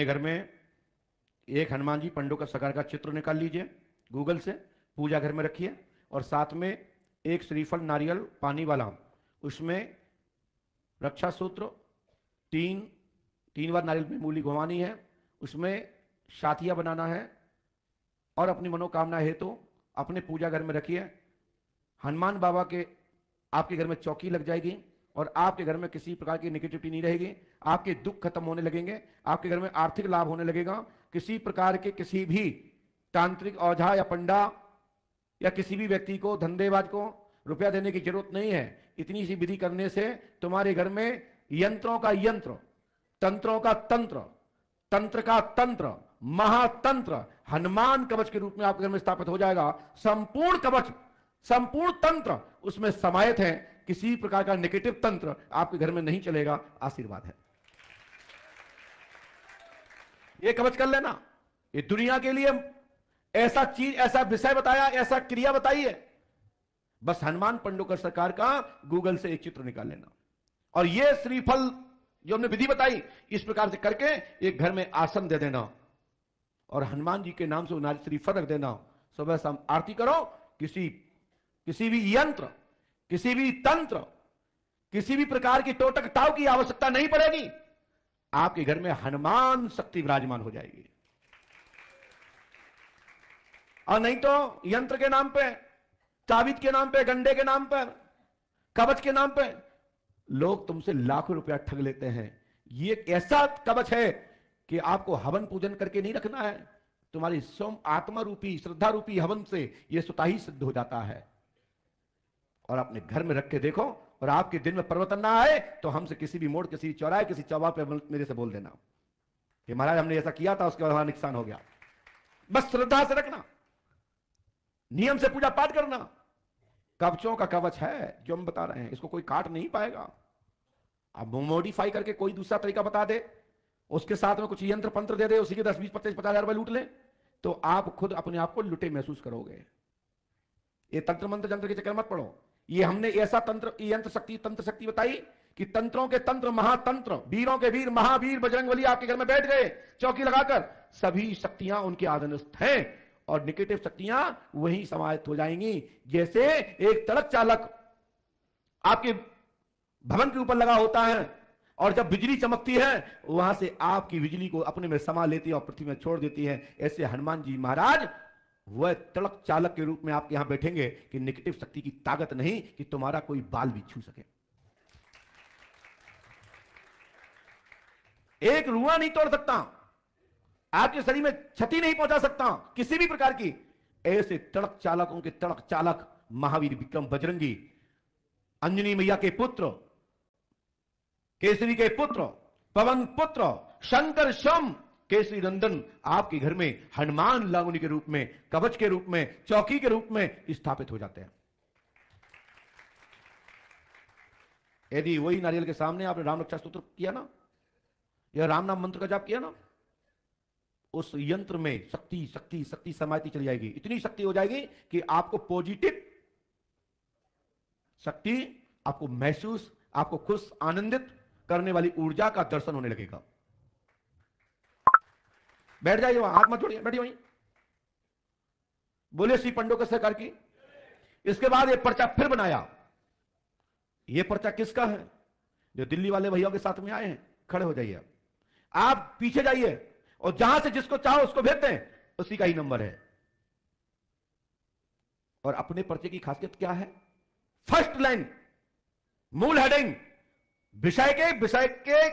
अपने घर में एक हनुमान जी पंडों का सकार का चित्र निकाल लीजिए गूगल से, पूजा घर में रखिए, और साथ में एक श्रीफल नारियल पानी वाला, उसमें रक्षा सूत्र, तीन बार नारियल में मूली घुमानी है, उसमें साथिया बनाना है, और अपनी मनोकामना हेतु अपने पूजा घर में रखिए। हनुमान बाबा के आपके घर में चौकी लग जाएगी और आपके घर में किसी प्रकार की नेगेटिविटी नहीं रहेगी। आपके दुख खत्म होने लगेंगे, आपके घर में आर्थिक लाभ होने लगेगा। किसी प्रकार के किसी भी तांत्रिक औझा या पंडा या किसी भी व्यक्ति को, धंधेबाज को रुपया देने की जरूरत नहीं है। इतनी सी विधि करने से तुम्हारे घर में यंत्रों का यंत्र, तंत्रों का तंत्र, तंत्र का तंत्र, महातंत्र हनुमान कवच के रूप में आपके घर में स्थापित हो जाएगा। संपूर्ण कवच, संपूर्ण तंत्र उसमें समाहित है। किसी प्रकार का नेगेटिव तंत्र आपके घर में नहीं चलेगा। आशीर्वाद है। ये कवच कर लेना। ये दुनिया के लिए ऐसा चीज, ऐसा विषय बताया, ऐसा क्रिया बताई है। बस हनुमान पंडोकर सरकार का गूगल से एक चित्र निकाल लेना, और ये श्रीफल जो हमने विधि बताई इस प्रकार से करके एक घर में आसन दे देना, और हनुमान जी के नाम से श्रीफल रख देना। सुबह शाम आरती करो। किसी भी यंत्र, किसी भी तंत्र, किसी भी प्रकार की टोटक टाव की आवश्यकता नहीं पड़ेगी। आपके घर में हनुमान शक्ति विराजमान हो जाएगी। और नहीं तो यंत्र के नाम पे, ताबीज के नाम पे, गंडे के नाम पर, कवच के नाम पे लोग तुमसे लाखों रुपया ठग लेते हैं। ये एक ऐसा कवच है कि आपको हवन पूजन करके नहीं रखना है। तुम्हारी स्वयं आत्मा रूपी, श्रद्धा रूपी हवन से यह स्वतः ही सिद्ध हो जाता है। और अपने घर में रख के देखो, और आपके दिन में परिवर्तन ना आए तो हमसे किसी भी मोड़, किसी चौराहे, किसी चौबा पे मेरे से बोल देना कि महाराज हमने ऐसा किया था, उसके बाद हमारा नुकसान हो गया। बस श्रद्धा से रखना, नियम से पूजा पाठ करना। कवचों का कवच है जो हम बता रहे हैं, इसको कोई काट नहीं पाएगा। अब मॉडिफाई करके कोई दूसरा तरीका बता दे, उसके साथ में कुछ यंत्र पंत्र दे दे, उसी के 10, 20, 25, 50 हजार रुपए लूट ले, तो आप खुद अपने आप को लुटे महसूस करोगे। ये तंत्र मंत्र जंत्र के चक्कर मत पड़ो। ये हमने ऐसा तंत्र, यंत्र शक्ति, तंत्र शक्ति बताई कि तंत्रों के तंत्र महातंत्र, वीरों के वीर महावीर बजरंगबली आपके घर में बैठ गए चौकी लगाकर। सभी शक्तियां उनके अधीनस्थ हैं, और नेगेटिव शक्तियां वहीं समाहित हो जाएंगी। जैसे एक सड़क चालक आपके भवन के ऊपर लगा होता है, और जब बिजली चमकती है वहां से आपकी बिजली को अपने में समा लेती है और पृथ्वी में छोड़ देती है। ऐसे हनुमान जी महाराज वह तड़क चालक के रूप में आपके यहां बैठेंगे कि नेगेटिव शक्ति की ताकत नहीं कि तुम्हारा कोई बाल भी छू सके। एक रुआ नहीं तोड़ सकता, आपके शरीर में क्षति नहीं पहुंचा सकता किसी भी प्रकार की। ऐसे तड़क चालकों के तड़क चालक महावीर विक्रम बजरंगी, अंजनी मैया के पुत्र, केसरी के पुत्र, पवन पुत्र, शंकर शम, केसरी नंदन आपके घर में हनुमान लागुनी के रूप में, कवच के रूप में, चौकी के रूप में स्थापित हो जाते हैं। यदि वही नारियल के सामने आपने राम रक्षा स्तोत्र किया ना, या राम नाम मंत्र का जाप किया ना, उस यंत्र में शक्ति शक्ति शक्ति समाती चली जाएगी। इतनी शक्ति हो जाएगी कि आपको पॉजिटिव शक्ति, आपको महसूस, आपको खुश आनंदित करने वाली ऊर्जा का दर्शन होने लगेगा। बैठ जाइए वहां, हाथ मत जोड़िए, बैठिए वहीं। बोले श्री पंडोकर सरकार की। इसके बाद ये पर्चा फिर बनाया। ये पर्चा किसका है? जो दिल्ली वाले भैया के साथ में आए हैं, खड़े हो जाइए। आप पीछे जाइए और जहां से जिसको चाहो उसको भेजते हैं, उसी का ही नंबर है। और अपने पर्चे की खासियत क्या है? फर्स्ट लाइन, मूल हेडिंग, विषय के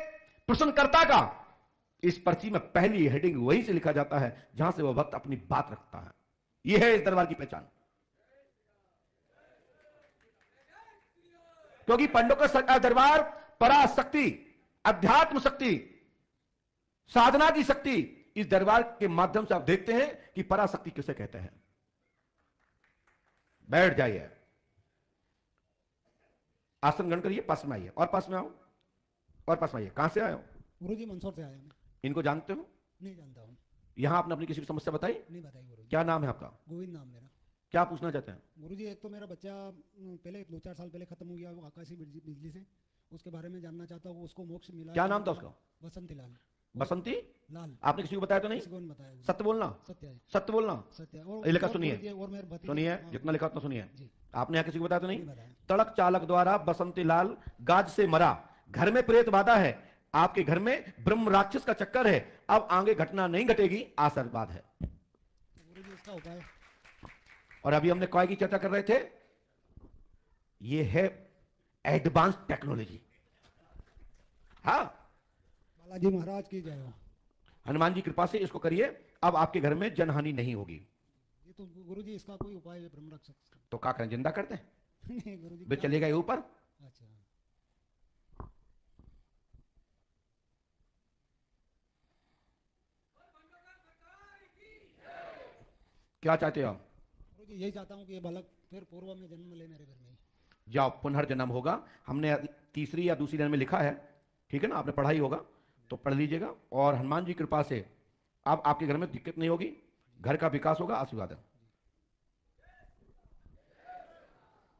प्रश्नकर्ता का इस पर्ची में पहली हेडिंग वहीं से लिखा जाता है जहां से वह भक्त अपनी बात रखता है। यह है इस दरबार की पहचान। क्योंकि पंडोकर दरबार पराशक्ति, अध्यात्म शक्ति, साधना की शक्ति, इस दरबार के माध्यम से आप देखते हैं कि पराशक्ति किसे कहते हैं। बैठ जाइए, आसन ग्रहण करिए, पास में आइए, और पास में आओ, और पास में आइए। कहां से आए हो? गुरुजी मंदसौर से आया मैं। इनको जानते हो? नहीं जानता हूँ। यहां आपने अपनी किसी समस्या बताई? नहीं बताई गुरुजी। क्या नाम है आपका? गोविंद नाम मेरा। क्या पूछना चाहते हैं? गुरुजी एक तो मेरा बच्चा पहले 2-4 साल पहले खत्म हो गया वो आकाशीय बिजली से, उसके बारे में जानना चाहता हूँ। उसको मोक्ष मिला? क्या नाम था उसका? वसंत लाल। बसंती लाल। आपने किसी को बताया तो नहीं? किसी को नहीं बताया। सत्य बोलना, सत्य है। सत्य बोलना। सत्य है। ये लिखा और सुनिए, गुरुजी, और मेरे भतीजे- सुनिए, हाँ, जितना लिखा उतना सुनिए। जी। आपने यहाँ किसी को बताया तो नहीं? नहीं बताया। तड़क चालक द्वारा बसंती लाल गाज से मरा, घर में प्रेत बाधा है, आपके घर में ब्रह्म राक्षस का चक्कर है, अब आगे घटना नहीं घटेगी, आशीर्वाद है। गुरुजी इसका उपाय। और अभी हमने काय की चर्चा कर रहे थे, ये है एडवांस टेक्नोलॉजी। हाँ, बालाजी महाराज की जय हो। हनुमान जी कृपा से इसको करिए, अब आपके घर में जनहानि नहीं होगी। ये तो गुरुजी इसका कोई उपाय है ब्रह्म रक्षक का। तो क्या करें, जिंदा कर दें? नहीं गुरुजी वे क्या- चले गए ऊपर। अच्छा। क्या चाहते हो आप? गुरुजी यही चाहता हूँ कि ये बालक फिर पूर्व में जन्म ले मेरे घर में ही। जाओ, पुनर्जन्म होगा। हमने तीसरी या दूसरी लाइन में लिखा है, ठीक है ना, आपने पढ़ा ही होगा, तो पढ़ लीजिएगा। और हनुमान जी कृपा से अब आपके घर में दिक्कत नहीं होगी, घर का विकास होगा, आशीर्वाद है।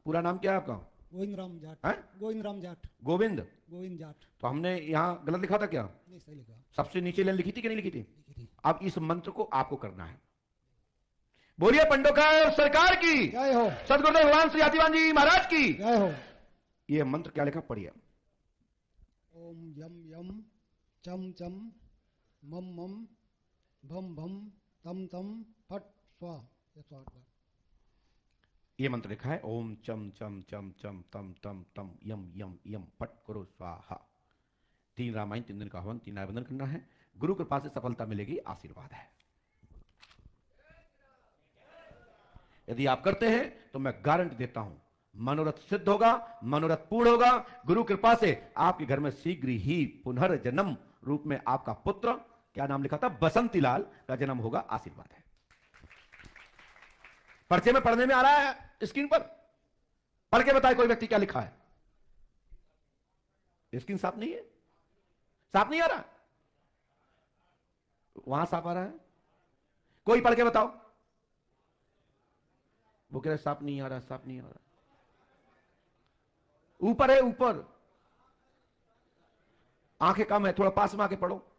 पूरा नाम क्या है आपका? गोविंद राम जाट। हैं? गोविंद राम जाट। गोविंद। गोविंद जाट। तो हमने यहाँ गलत लिखा था क्या? नहीं सही लिखा। सबसे नीचे लाइन लिखी थी कि नहीं लिखी थी? लिखी थी। अब इस मंत्र को आपको करना है। बोलिए पंडोकार सरकार की जय हो। सदगुरुदेव भगवान श्री आदिवान जी महाराज की जय हो। ये मंत्र क्या लिखा, पढ़िए। ओम यम यम चम चम मम मम भम भम तम तम फट स्वा। 108 बार। ये मंत्र लिखा है, ओम चम चम चम चम तम तम तम यम यम यम फट करो स्वाहा। 3 रामायण, 3 दिन का हवन, 3 आवेदन करना है। गुरु कृपा से सफलता मिलेगी, आशीर्वाद है। यदि आप करते हैं तो मैं गारंटी देता हूं, मनोरथ सिद्ध होगा, मनोरथ पूर्ण होगा। गुरु कृपा से आपके घर में शीघ्र ही पुनर्जन्म रूप में आपका पुत्र, क्या नाम लिखा था, बसंती लाल का जन्म होगा, आशीर्वाद है। पर्चे में पढ़ने में आ रहा है, स्क्रीन पर पढ़ के बताए कोई व्यक्ति क्या लिखा है। स्क्रीन साफ नहीं है, साफ नहीं आ रहा, वहां साफ आ रहा है, कोई पढ़ के बताओ। वो कह रहे साफ नहीं आ रहा, साफ नहीं आ रहा। ऊपर है, ऊपर आंखें कम है, थोड़ा पास में आके पढ़ो।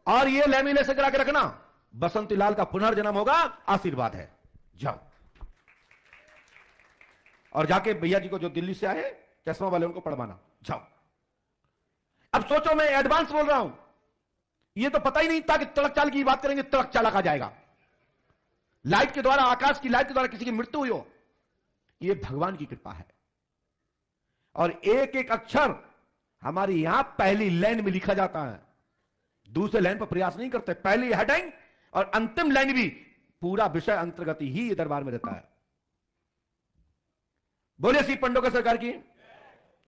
और ये लेमिनेशन करा के रखना, बसंती लाल का पुनर्जन्म होगा, आशीर्वाद है। जाओ और जाके भैया जी को जो दिल्ली से आए चश्मा वाले, उनको पढ़वाना। जाओ। अब सोचो, मैं एडवांस बोल रहा हूं, ये तो पता ही नहीं था कि तड़क चाल की बात करेंगे, तड़क चालक आ जाएगा। लाइट के द्वारा, आकाश की लाइट के द्वारा किसी की मृत्यु हुई हो, यह भगवान की कृपा है। और एक एक अक्षर हमारी यहां पहली लाइन में लिखा जाता है, दूसरे लाइन पर प्रयास नहीं करते। पहली हेडिंग और अंतिम लाइन भी पूरा विषय अंतर्गत ही दरबार में रहता है। बोलिए श्री पंडोकर सरकार की।